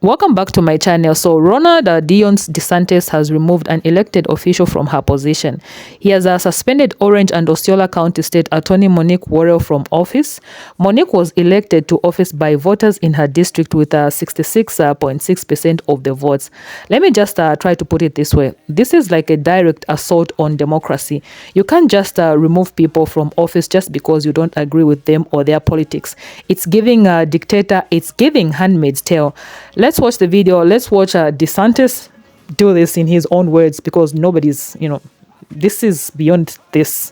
Welcome back to my channel. So Ronald Desantis has removed an elected official from her position. He has suspended Orange and Osceola County State Attorney Monique Worrell from office. Monique was elected to office by voters in her district with 66.6% of the votes. Let me just try to put it this way. This is like a direct assault on democracy. You can't just remove people from office just because you don't agree with them or their politics. It's giving a dictator, it's giving Handmaid's Tale. Let's watch the video. Let's watch Desantis do this in his own words, because nobody's, this is beyond this.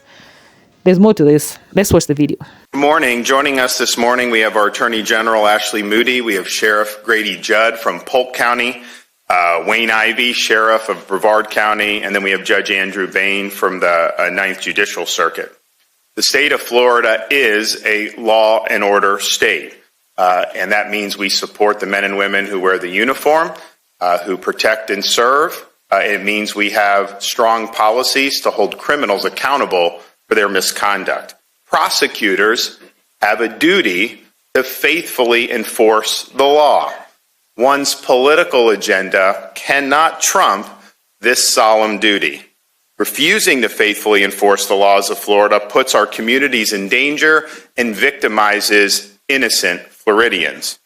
There's more to this. Let's watch the video. Good morning. Joining us this morning, we have our Attorney General, Ashley Moody. We have Sheriff Grady Judd from Polk County, Wayne Ivey, Sheriff of Brevard County, and then we have Judge Andrew Bain from the 9th Judicial Circuit. The state of Florida is a law and order state. And that means we support the men and women who wear the uniform, who protect and serve. It means we have strong policies to hold criminals accountable for their misconduct. Prosecutors have a duty to faithfully enforce the law. One's political agenda cannot trump this solemn duty. Refusing to faithfully enforce the laws of Florida puts our communities in danger and victimizes innocent Floridians.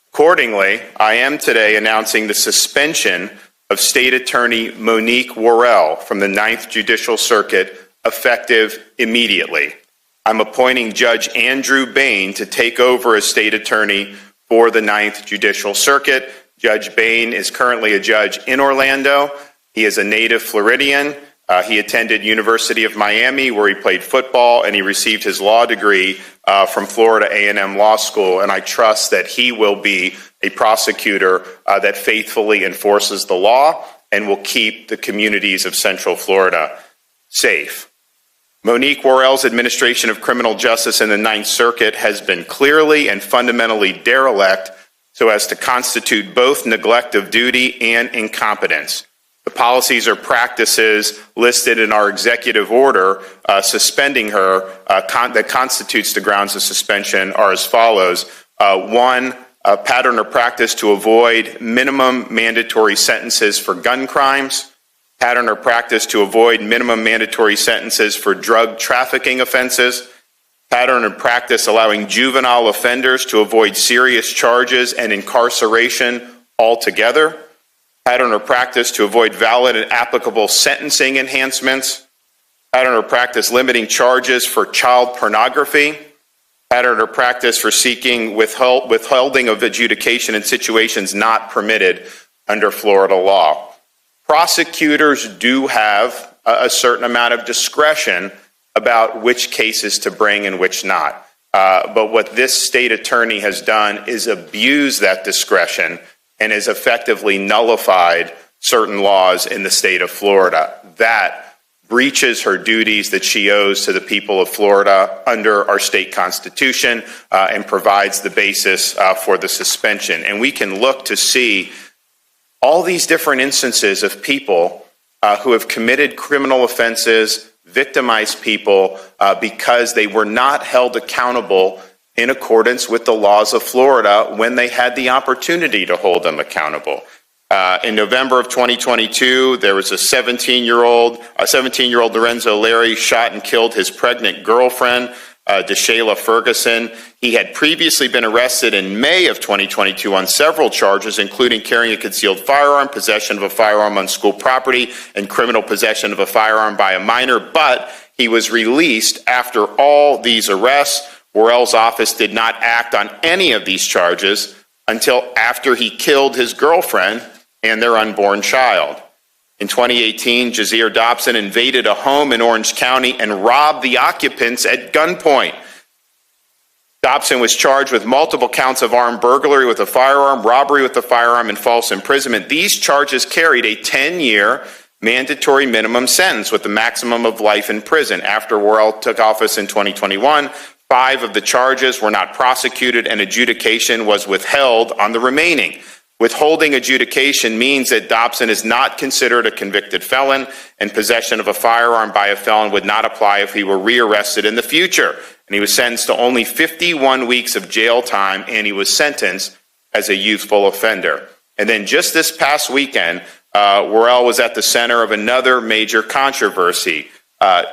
Accordingly, I am today announcing the suspension of State Attorney Monique Worrell from the 9th Judicial Circuit, effective immediately. I'm appointing Judge Andrew Bain to take over as State Attorney for the 9th Judicial Circuit. Judge Bain is currently a judge in Orlando. He is a native Floridian. He attended University of Miami, where he played football, and he received his law degree from Florida A&M Law School. And I trust that he will be a prosecutor that faithfully enforces the law and will keep the communities of Central Florida safe. Monique Worrell's administration of criminal justice in the 9th Circuit has been clearly and fundamentally derelict so as to constitute both neglect of duty and incompetence. The policies or practices listed in our executive order suspending her that constitutes the grounds of suspension are as follows. One, a pattern or practice to avoid minimum mandatory sentences for gun crimes. Pattern or practice to avoid minimum mandatory sentences for drug trafficking offenses. Pattern or practice allowing juvenile offenders to avoid serious charges and incarceration altogether. Pattern or practice to avoid valid and applicable sentencing enhancements. Pattern or practice limiting charges for child pornography. Pattern or practice for seeking withholding of adjudication in situations not permitted under Florida law. Prosecutors do have a certain amount of discretion about which cases to bring and which not. But what this state attorney has done is abuse that discretion and has effectively nullified certain laws in the state of Florida. That breaches her duties that she owes to the people of Florida under our state constitution and provides the basis for the suspension. And we can look to see all these different instances of people who have committed criminal offenses, victimized people because they were not held accountable in accordance with the laws of Florida when they had the opportunity to hold them accountable. In November of 2022, there was a 17-year-old Lorenzo Larry shot and killed his pregnant girlfriend, DeShayla Ferguson. He had previously been arrested in May of 2022 on several charges, including carrying a concealed firearm, possession of a firearm on school property, and criminal possession of a firearm by a minor, but he was released after all these arrests. Worrell's office did not act on any of these charges until after he killed his girlfriend and their unborn child. In 2018, Jazir Dobson invaded a home in Orange County and robbed the occupants at gunpoint. Dobson was charged with multiple counts of armed burglary with a firearm, robbery with a firearm, and false imprisonment. These charges carried a 10-year mandatory minimum sentence with a maximum of life in prison. After Worrell took office in 2021, 5 of the charges were not prosecuted and adjudication was withheld on the remaining. Withholding adjudication means that Dobson is not considered a convicted felon, and possession of a firearm by a felon would not apply if he were rearrested in the future. And he was sentenced to only 51 weeks of jail time, and he was sentenced as a youthful offender. And then just this past weekend, Worrell was at the center of another major controversy.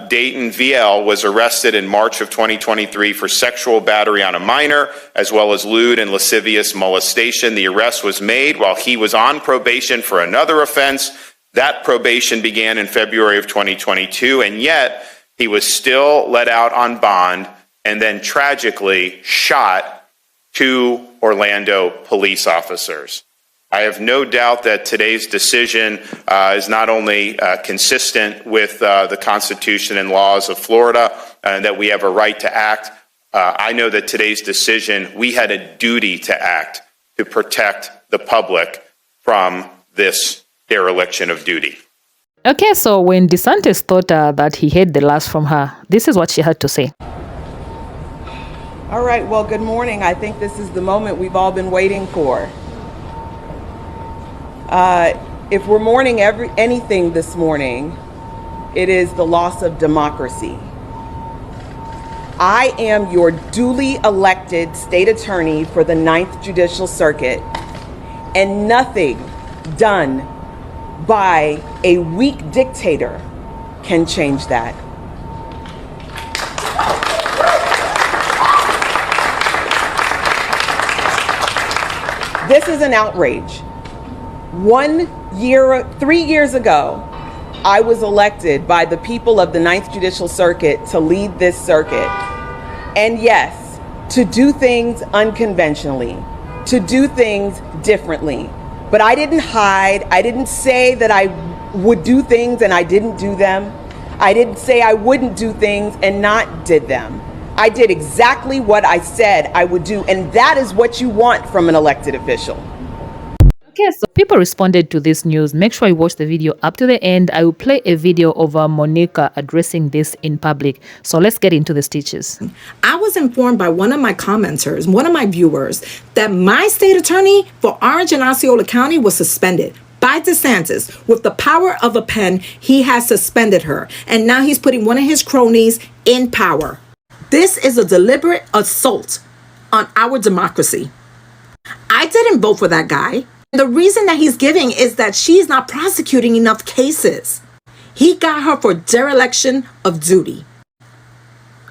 Dayton VL was arrested in March of 2023 for sexual battery on a minor, as well as lewd and lascivious molestation. The arrest was made while he was on probation for another offense. That probation began in February of 2022, and yet he was still let out on bond and then tragically shot 2 Orlando police officers. I have no doubt that today's decision is not only consistent with the Constitution and laws of Florida, and that we have a right to act. I know that today's decision, we had a duty to act to protect the public from this dereliction of duty. Okay, so when Desantis thought that he had the last from her, this is what she had to say. All right, well, good morning. I think this is the moment we've all been waiting for. If we're mourning anything this morning, it is the loss of democracy. I am your duly elected state attorney for the 9th Judicial Circuit, and nothing done by a weak dictator can change that. This is an outrage. 3 years ago, I was elected by the people of the 9th Judicial Circuit to lead this circuit. And yes, to do things unconventionally, to do things differently. But I didn't hide. I didn't say that I would do things and I didn't do them. I didn't say I wouldn't do things and not did them. I did exactly what I said I would do. And that is what you want from an elected official. Okay, so people responded to this news. Make sure you watch the video up to the end. I will play a video of Monica addressing this in public. So let's get into the stitches. I was informed by one of my commenters, one of my viewers, that my state attorney for Orange and Osceola County was suspended by Desantis. With the power of a pen, he has suspended her. And now he's putting one of his cronies in power. This is a deliberate assault on our democracy. I didn't vote for that guy. The reason that he's giving is that she's not prosecuting enough cases. He got her for dereliction of duty.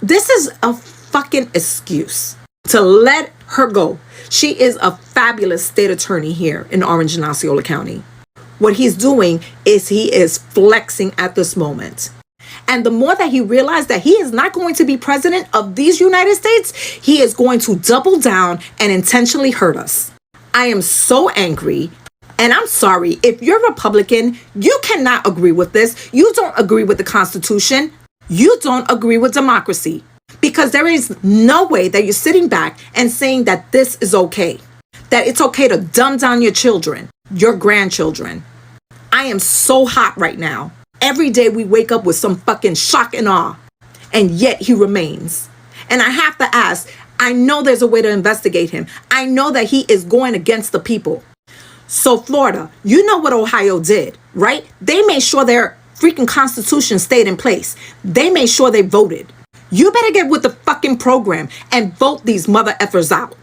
This is a fucking excuse to let her go. She is a fabulous state attorney here in Orange and Osceola County. What he's doing is he is flexing at this moment. And the more that he realized that he is not going to be president of these United States, he is going to double down and intentionally hurt us. I am so angry, and I'm sorry. If you're Republican, you cannot agree with this. You don't agree with the Constitution. You don't agree with democracy, because there is no way that you're sitting back and saying that this is okay, that it's okay to dumb down your children, your grandchildren. I am so hot right now. Every day we wake up with some fucking shock and awe, and yet he remains. And I have to ask, I know there's a way to investigate him. I know that he is going against the people. So Florida, you know what Ohio did, right? They made sure their freaking constitution stayed in place. They made sure they voted. You better get with the fucking program and vote these mother effers out.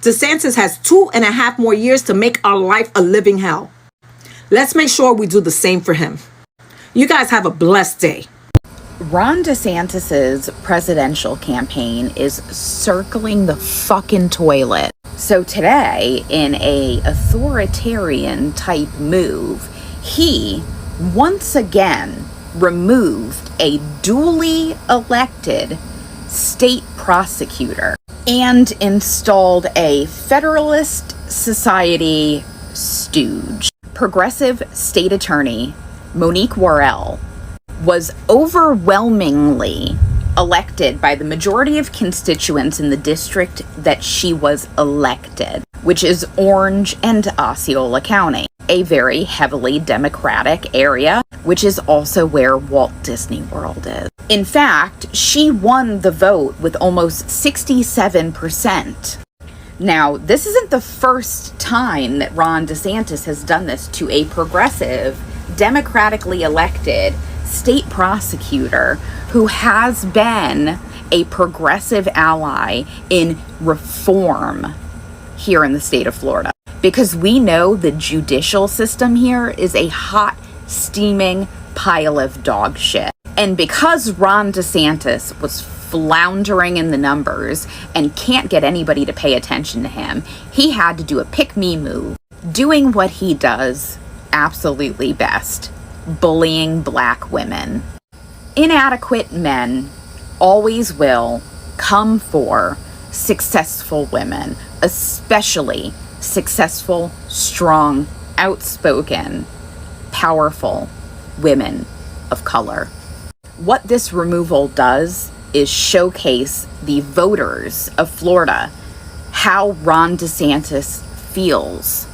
DeSantis has 2.5 more years to make our life a living hell. Let's make sure we do the same for him. You guys have a blessed day. Ron DeSantis's presidential campaign is circling the fucking toilet. So today, in a authoritarian type move, he once again removed a duly elected state prosecutor and installed a Federalist Society stooge. Progressive state attorney Monique Worrell was overwhelmingly elected by the majority of constituents in the district that she was elected, which is Orange and Osceola County, a very heavily Democratic area, which is also where Walt Disney World is. In fact, she won the vote with almost 67%. Now, this isn't the first time that Ron DeSantis has done this to a progressive, democratically elected state prosecutor who has been a progressive ally in reform here in the state of Florida. Because we know the judicial system here is a hot, steaming pile of dog shit. And because Ron DeSantis was floundering in the numbers and can't get anybody to pay attention to him, he had to do a pick-me move, doing what he does absolutely best, bullying black women. Inadequate men always will come for successful women, especially successful, strong, outspoken, powerful women of color. What this removal does is showcase the voters of Florida how Ron DeSantis feels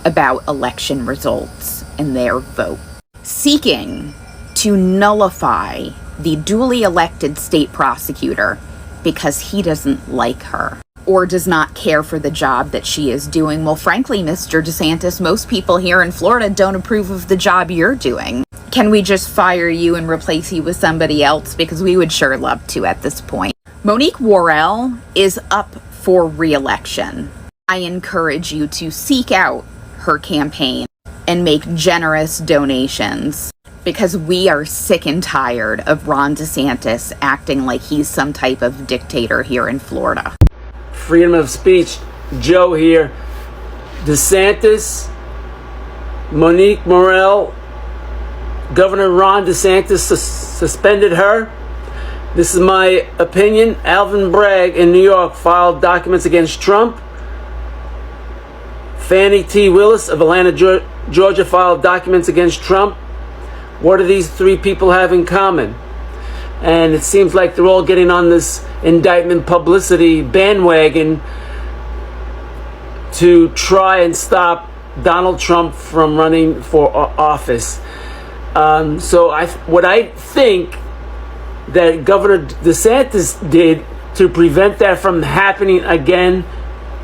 about election results and their vote. Seeking to nullify the duly elected state prosecutor because he doesn't like her or does not care for the job that she is doing. Well, frankly, Mr. DeSantis, most people here in Florida don't approve of the job you're doing. Can we just fire you and replace you with somebody else? Because we would sure love to at this point. Monique Worrell is up for re-election. I encourage you to seek out her campaign and make generous donations, because we are sick and tired of Ron DeSantis acting like he's some type of dictator here in Florida. Freedom of speech, Joe here. DeSantis, Monique Worrell, Governor Ron DeSantis suspended her. This is my opinion. Alvin Bragg in New York filed documents against Trump. Fannie T. Willis of Atlanta, Georgia filed documents against Trump. What do these three people have in common? And it seems like they're all getting on this indictment publicity bandwagon to try and stop Donald Trump from running for office. What I think that Governor DeSantis did to prevent that from happening again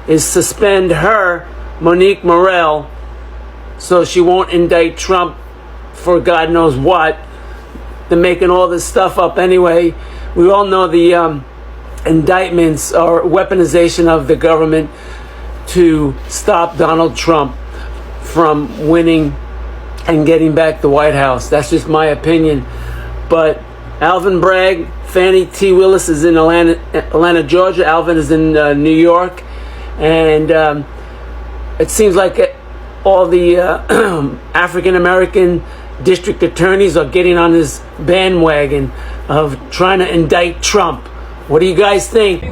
is suspend her, Monique Worrell, so she won't indict Trump for God knows what. They're making all this stuff up anyway. We all know the indictments are weaponization of the government to stop Donald Trump from winning and getting back the White House. That's just my opinion. But Alvin Bragg, Fannie T. Willis is in Atlanta, Georgia. Alvin is in New York. And it seems like all the African-American district attorneys are getting on this bandwagon of trying to indict Trump. What do you guys think?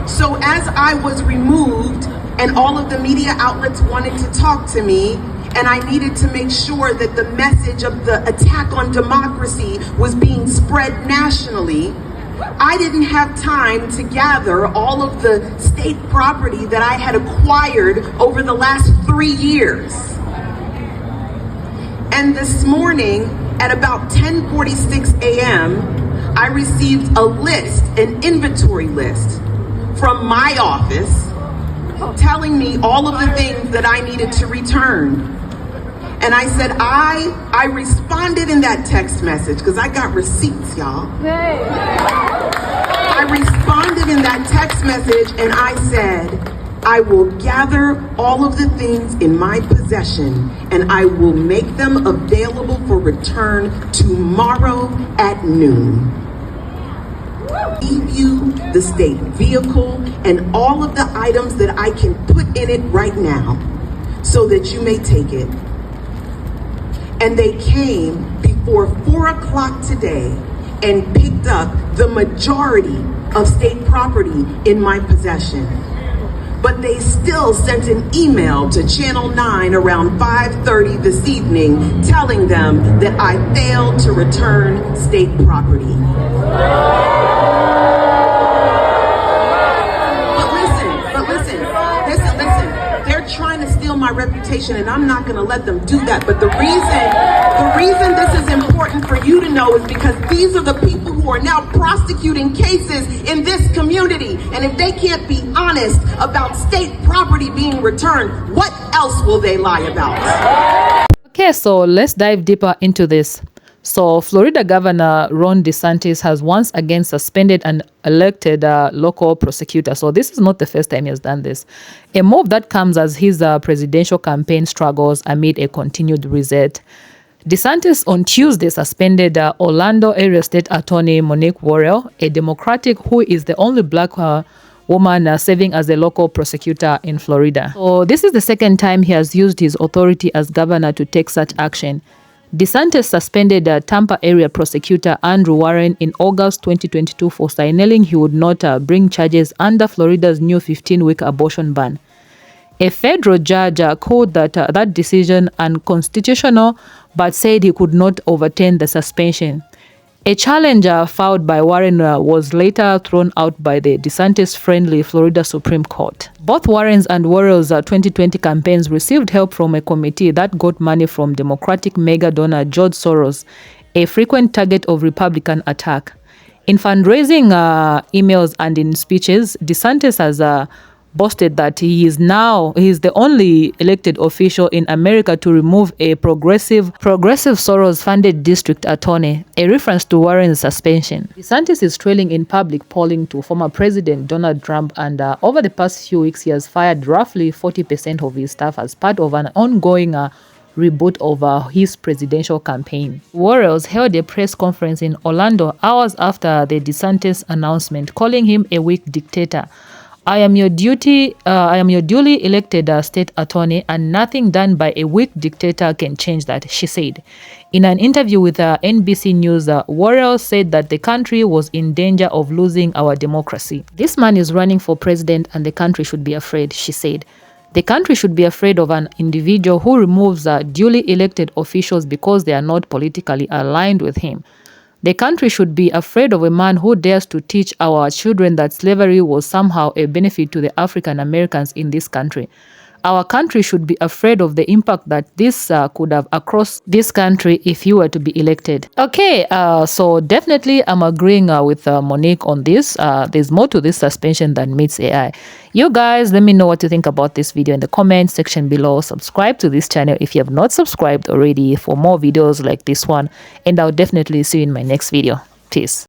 So as I was removed and all of the media outlets wanted to talk to me, and I needed to make sure that the message of the attack on democracy was being spread nationally, I didn't have time to gather all of the state property that I had acquired over the last 3 years. And this morning at about 10:46 a.m., I received a list, an inventory list from my office telling me all of the things that I needed to return. And I said, I responded in that text message, because I got receipts, y'all. I responded in that text message and I said, I will gather all of the things in my possession and I will make them available for return tomorrow at noon. Leave you the state vehicle and all of the items that I can put in it right now so that you may take it. And they came before 4 o'clock today and picked up the majority of state property in my possession. But they still sent an email to Channel 9 around 5:30 this evening telling them that I failed to return state property. Listen, they're trying to steal my reputation and I'm not gonna let them do that. But the reason this is important for you to know is because these are the people who are now prosecuting cases in this community. And if they can't be honest about state property being returned, what else will they lie about? Okay, so let's dive deeper into this. So Florida Governor Ron DeSantis has once again suspended an elected local prosecutor. So this is not the first time he has done this. A move that comes as his presidential campaign struggles amid a continued reset. DeSantis on Tuesday suspended Orlando area state attorney Monique Worrell, a Democratic who is the only black woman serving as a local prosecutor in Florida. So this is the second time he has used his authority as governor to take such action. DeSantis suspended Tampa area prosecutor Andrew Warren in August 2022 for signaling he would not bring charges under Florida's new 15-week abortion ban. A federal judge called that decision unconstitutional but said he could not overturn the suspension. A challenge filed by Warren was later thrown out by the DeSantis-friendly Florida Supreme Court. Both Warren's and Worrell's 2020 campaigns received help from a committee that got money from Democratic mega donor George Soros, a frequent target of Republican attack. In fundraising emails and in speeches, DeSantis has boasted that he is the only elected official in America to remove a progressive Soros-funded district attorney, a reference to Warren's suspension. DeSantis is trailing in public polling to former President Donald Trump, and over the past few weeks, he has fired roughly 40% of his staff as part of an ongoing reboot of his presidential campaign. Worrell held a press conference in Orlando hours after the DeSantis announcement, calling him a weak dictator. I am your duly elected state attorney, and nothing done by a weak dictator can change that, she said. In an interview with NBC News, Worrell said that the country was in danger of losing our democracy. This man is running for president and the country should be afraid, she said. The country should be afraid of an individual who removes duly elected officials because they are not politically aligned with him. The country should be afraid of a man who dares to teach our children that slavery was somehow a benefit to the African Americans in this country. Our country should be afraid of the impact that this could have across this country if you were to be elected. Okay, so definitely I'm agreeing with Monique on this. There's more to this suspension than meets AI. You guys, let me know what you think about this video in the comment section below. Subscribe to this channel if you have not subscribed already for more videos like this one. And I'll definitely see you in my next video. Peace.